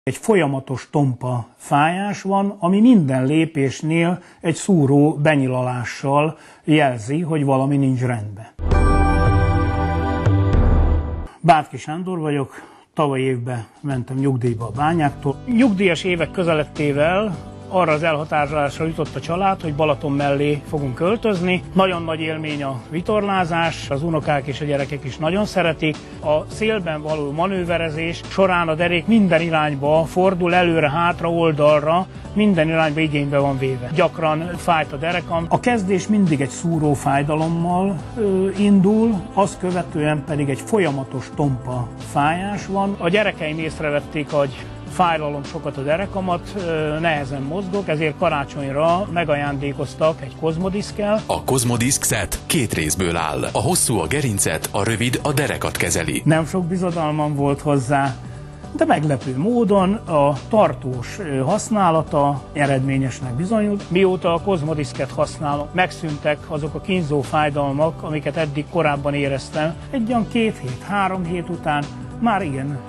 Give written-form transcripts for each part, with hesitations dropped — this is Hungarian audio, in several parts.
Egy folyamatos tompa fájás van, ami minden lépésnél egy szúró benyilalással jelzi, hogy valami nincs rendben. Bátki Sándor vagyok, tavaly évben mentem nyugdíjba a bányáktól. Nyugdíjas évek közelettével arra az elhatározásra jutott a család, hogy Balaton mellé fogunk költözni. Nagyon nagy élmény a vitorlázás, az unokák és a gyerekek is nagyon szeretik. A szélben való manőverezés során a derék minden irányba fordul, előre, hátra, oldalra, minden irányba igénybe van véve. Gyakran fájt a derekam. A kezdés mindig egy szúró fájdalommal indul, azt követően pedig egy folyamatos tompa fájás van. A gyerekeim észrevették, hogy fájlalom sokat a derekamat, nehezen mozgok, ezért karácsonyra megajándékoztak egy kozmodiszkkel. A kozmodiszk set 2 részből áll. A hosszú a gerincet, a rövid a derekat kezeli. Nem sok bizodalmam volt hozzá, de meglepő módon a tartós használata eredményesnek bizonyult. Mióta a kozmodiszket használom, megszűntek azok a kínzó fájdalmak, amiket eddig korábban éreztem. Egy olyan 2 hét, 3 hét után már igen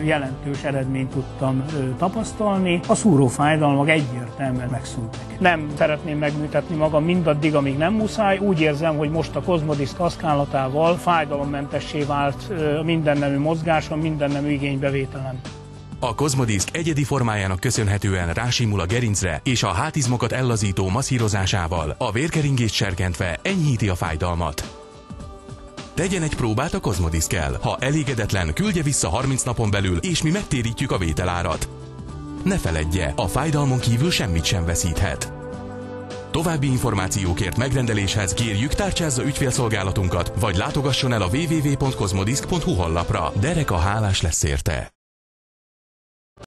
jelentős eredményt tudtam tapasztalni. A szúró fájdalmak egyértelműen megszűntek. Nem szeretném megműtetni magam mindaddig, amíg nem muszáj. Úgy érzem, hogy most a kozmodiszk használatával fájdalommentessé vált mindennemű mozgásom, mindennemű igénybevételem. A kozmodiszk egyedi formájának köszönhetően rásimul a gerincre, és a hátizmokat ellazító masszírozásával a vérkeringést serkentve enyhíti a fájdalmat. Tegyen egy próbát a kozmodiszkkel. Ha elégedetlen, küldje vissza 30 napon belül, és mi megtérítjük a vételárat. Ne feledje, a fájdalmon kívül semmit sem veszíthet. További információkért megrendeléshez kérjük, tárcsázza ügyfélszolgálatunkat, vagy látogasson el a www.kozmodisk.hu honlapra. Derek a hálás lesz érte.